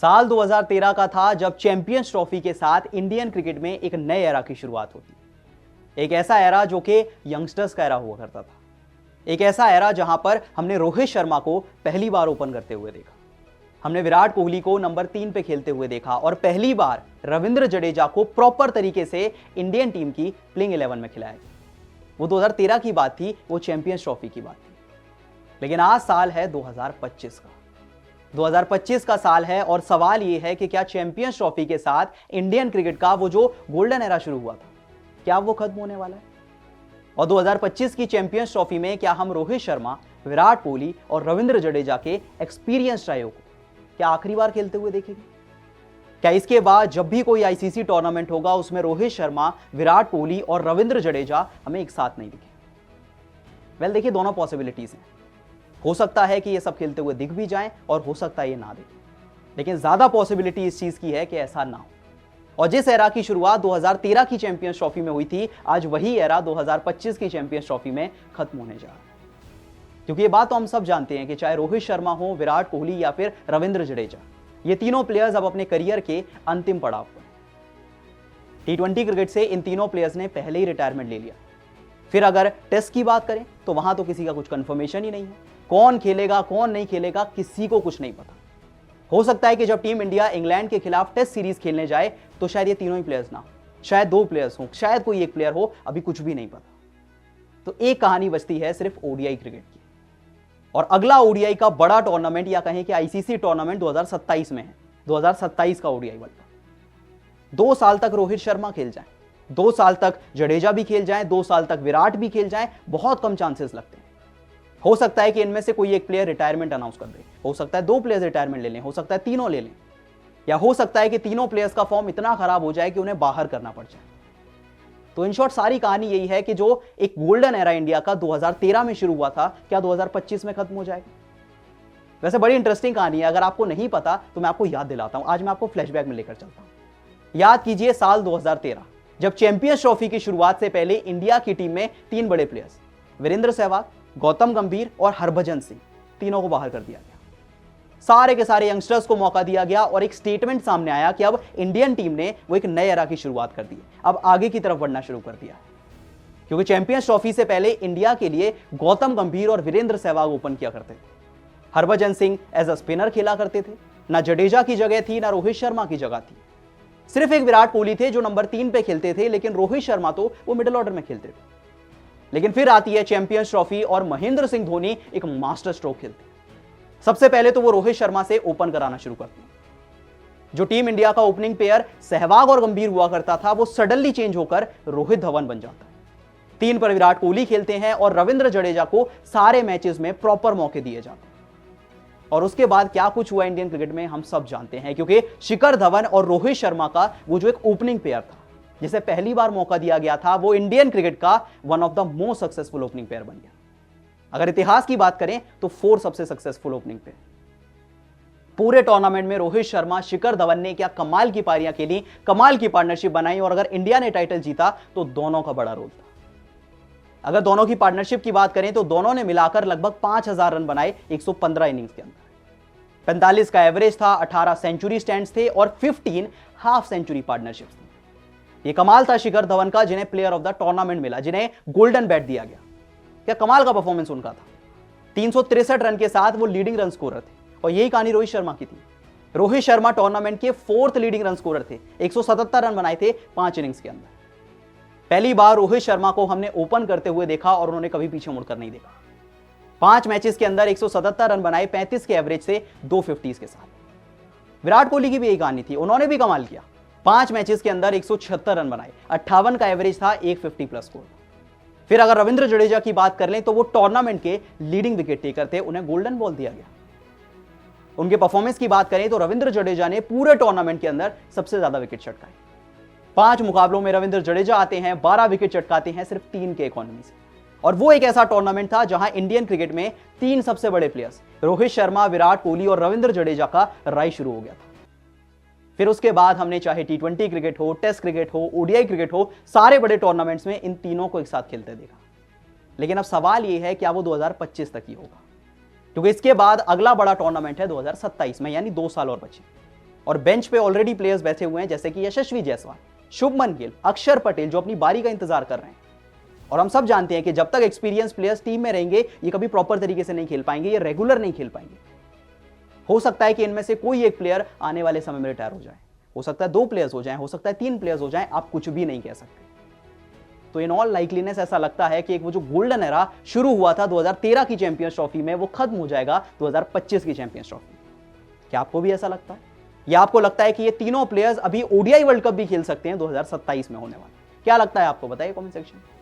साल 2013 का था जब चैंपियंस ट्रॉफी के साथ इंडियन क्रिकेट में एक नए एरा की शुरुआत होती। एक ऐसा एरा जो कि यंगस्टर्स का एरा हुआ करता था। एक ऐसा एरा जहां पर हमने रोहित शर्मा को पहली बार ओपन करते हुए देखा, हमने विराट कोहली को नंबर 3 पे खेलते हुए देखा और पहली बार रविंद्र जडेजा को प्रॉपर तरीके से इंडियन टीम की प्लेइंग 11 में खिलाया गया। वो 2013 की बात थी, वो चैंपियंस ट्रॉफी की बात थी। लेकिन आज साल है 2025 का। 2025 का साल है और सवाल यह है कि क्या चैंपियंस ट्रॉफी के साथ इंडियन क्रिकेट का वो जो गोल्डन एरा शुरू हुआ था, क्या वो खत्म होने वाला है? और 2025 की चैंपियंस ट्रॉफी में क्या हम रोहित शर्मा, विराट कोहली और रविंद्र जडेजा के एक्सपीरियंस ट्रायो को क्या आखिरी बार खेलते हुए देखेंगे? क्या इसके बाद जब भी कोई आईसीसी टूर्नामेंट होगा उसमें रोहित शर्मा, विराट कोहली और रविंद्र जडेजा हमें एक साथ नहीं दिखेंगे? वेल, देखिए, दोनों पॉसिबिलिटीज हैं। हो सकता है कि ये सब खेलते हुए दिख भी जाएं और हो सकता है ये ना दिखे, लेकिन ज्यादा पॉसिबिलिटी इस चीज की है कि ऐसा ना हो। और जिस एरा की शुरुआत 2013 की चैंपियंस ट्रॉफी में हुई थी, आज वही एरा 2025 की चैंपियंस ट्रॉफी में खत्म होने जा रहा है। क्योंकि ये बात तो हम सब जानते हैं कि चाहे रोहित शर्मा हो, विराट कोहली या फिर रविंद्र जडेजा, ये तीनों प्लेयर्स अब अपने करियर के अंतिम पड़ाव पर। टी20 क्रिकेट से इन तीनों प्लेयर्स ने पहले ही रिटायरमेंट ले लिया। फिर अगर टेस्ट की बात करें तो वहां तो किसी का कुछ कंफर्मेशन ही नहीं है। कौन खेलेगा, कौन नहीं खेलेगा, किसी को कुछ नहीं पता। हो सकता है कि जब टीम इंडिया इंग्लैंड के खिलाफ टेस्ट सीरीज खेलने जाए तो शायद ये तीनों ही प्लेयर्स ना हो, शायद 2 प्लेयर्स हो, शायद कोई एक प्लेयर हो, अभी कुछ भी नहीं पता। तो एक कहानी बचती है सिर्फ ओडीआई क्रिकेट की। और अगला ओडीआई का बड़ा टूर्नामेंट या कहें कि आईसीसी टूर्नामेंट 2027 में है। 2027 का ओडीआई वर्ल्ड कप। 2 साल तक रोहित शर्मा खेल जाए, 2 साल तक जडेजा भी खेल जाए, 2 साल तक विराट भी खेल जाए, बहुत कम चांसेस लगते हैं। हो सकता है कि इनमें से कोई एक प्लेयर रिटायरमेंट अनाउंस कर दे, हो सकता है 2 प्लेयर्स रिटायरमेंट ले लें, हो सकता है तीनों ले लें, या हो सकता है कि तीनों प्लेयर्स का फॉर्म इतना खराब हो जाए कि उन्हें बाहर करना पड़ जाए। तो इन शॉर्ट सारी कहानी यही है कि जो एक गोल्डन एरा इंडिया का 2013 में शुरू हुआ था, क्या 2025 में खत्म हो जाएगा? वैसे बड़ी इंटरेस्टिंग कहानी है। अगर आपको नहीं पता तो मैं आपको याद दिलाता हूं। आज मैं आपको फ्लैशबैक में लेकर चलता हूं। याद कीजिए साल 2013, जब चैंपियंस ट्रॉफी की शुरुआत से पहले इंडिया की टीम में 3 बड़े प्लेयर्स, वीरेंद्र सहवाग, गौतम गंभीर और हरभजन सिंह, तीनों को बाहर कर दिया गया। सारे के सारे यंगस्टर्स को मौका दिया गया और एक स्टेटमेंट सामने आया कि अब इंडियन टीम ने वो एक नए एरा की शुरुआत कर दी है, अब आगे की तरफ बढ़ना शुरू कर दिया है। क्योंकि चैंपियंस ट्रॉफी से पहले इंडिया के लिए गौतम गंभीर और वीरेंद्र सहवाग ओपन किया करते थे। Harbhajan Singh as a spinner खेला करते थे। ना जडेजा की जगह थी, ना रोहित शर्मा की जगह थी। सिर्फ एक विराट कोहली थे जो नंबर 3 पे खेलते थे, लेकिन रोहित शर्मा तो वो मिडिल ऑर्डर में खेलते थे। लेकिन फिर आती है चैंपियंस ट्रॉफी और महेंद्र सिंह धोनी एक मास्टर स्ट्रोक खेलते हैं। सबसे पहले तो वो रोहित शर्मा से ओपन कराना शुरू करते हैं। जो टीम इंडिया का ओपनिंग पेयर सहवाग और गंभीर हुआ करता था, वो सडनली चेंज होकर रोहित धवन बन जाता है। 3 पर विराट कोहली खेलते हैं और रविंद्र जडेजा को सारे मैचेस में प्रॉपर मौके दिए जाते हैं। और उसके बाद क्या कुछ हुआ इंडियन क्रिकेट में हम सब जानते हैं, क्योंकि शिखर धवन और रोहित शर्मा का वो जो एक ओपनिंग पेयर था, जिसे पहली बार मौका दिया गया था, वो इंडियन क्रिकेट का one of the most successful opening pair बन गया। अगर इतिहास की बात करें तो 4 सबसे सक्सेसफुल ओपनिंग पेयर। पूरे टूर्नामेंट में रोहित शर्मा, शिखर धवन ने क्या कमाल की पारियां खेली, कमाल की पार्टनरशिप बनाई, और अगर इंडिया ने टाइटल जीता तो दोनों का बड़ा रोल था। अगर दोनों की पार्टनरशिप की बात करें तो दोनों ने मिलाकर लगभग 5000 रन बनाए 115 इनिंग्स के अंदर। 45 का एवरेज था, 18 सेंचुरी स्टैंड्स थे और 15 हाफ सेंचुरी पार्टनरशिप्स थी। ये कमाल था शिखर धवन का, जिन्हें प्लेयर ऑफ द टूर्नामेंट मिला, जिन्हें गोल्डन बैट दिया गया। क्या कमाल का परफॉर्मेंस उनका था। 363 रन के साथ वो लीडिंग रन स्कोरर थे। और यही कहानी रोहित शर्मा की थी। रोहित शर्मा टूर्नामेंट के 4th लीडिंग रन स्कोरर थे। 177 रन बनाए थे 5 इनिंग्स के अंदर। पहली बार रोहित शर्मा को हमने ओपन करते हुए देखा और उन्होंने कभी पीछे मुड़कर नहीं देखा। 5 मैचेस के अंदर 177 रन बनाए, 35 के एवरेज से 250 के साथ। विराट कोहली की भी यही कहानी थी, उन्होंने भी कमाल किया। 5 मैचेस के अंदर 176 रन बनाए, 58 का एवरेज था, 150 प्लस स्कोर। फिर अगर रविंद्र जडेजा की बात कर लें तो वो टूर्नामेंट के लीडिंग विकेट टेकर थे, उन्हें गोल्डन बॉल दिया गया। उनके परफॉर्मेंस की बात करें तो रविंद्र जडेजा ने पूरे टूर्नामेंट के अंदर सबसे ज्यादा विकेट चटकाए। 5 मुकाबलों में रविंद्र जडेजा आते हैं, 12 विकेट चटकाते हैं सिर्फ 3 के इकोनॉमी से। और वो एक ऐसा टूर्नामेंट था जहां इंडियन क्रिकेट में 3 सबसे बड़े प्लेयर्स रोहित शर्मा, विराट कोहली और रविंद्र जडेजा का राइज शुरू हो गया था। फिर उसके बाद हमने चाहे टी20 क्रिकेट हो, टेस्ट क्रिकेट हो, ओडीआई क्रिकेट हो, सारे बड़े टूर्नामेंट्स में इन तीनों को एक साथ खेलते देखा। लेकिन अब सवाल यह है क्या वो 2025 तक ही होगा, क्योंकि इसके बाद अगला बड़ा टूर्नामेंट है 2027 में, यानी 2 साल और बचे। और बेंच पे ऑलरेडी प्लेयर्स बैठे हुए हैं जैसे कि यशस्वी जायसवाल, शुभमन गिल, अक्षर पटेल जो अपनी बारी का इंतजार कर रहे हैं। और हम सब जानते हैं कि जब तक एक्सपीरियंस प्लेयर्स टीम में रहेंगे ये कभी प्रॉपर तरीके से नहीं खेल पाएंगे, ये रेगुलर नहीं खेल पाएंगे। हो सकता है कि इनमें से कोई एक प्लेयर आने वाले समय में रिटायर हो जाए, हो सकता है 2 प्लेयर्स हो जाएं, हो सकता है 3 प्लेयर्स हो जाएं, आप कुछ भी नहीं कह सकते। तो इन ऑल लाइकलीनेस ऐसा लगता है कि एक वो जो गोल्डन एरा शुरू हुआ था 2013 की चैंपियंस ट्रॉफी में, वो खत्म हो जाएगा 2025 की चैंपियंस ट्रॉफी। क्या आपको भी ऐसा लगता है, या आपको लगता है कि ये तीनों प्लेयर्स अभी ओडीआई वर्ल्ड कप भी खेल सकते हैं 2027 में होने वाला? क्या लगता है आपको, बताइए कमेंट सेक्शन में।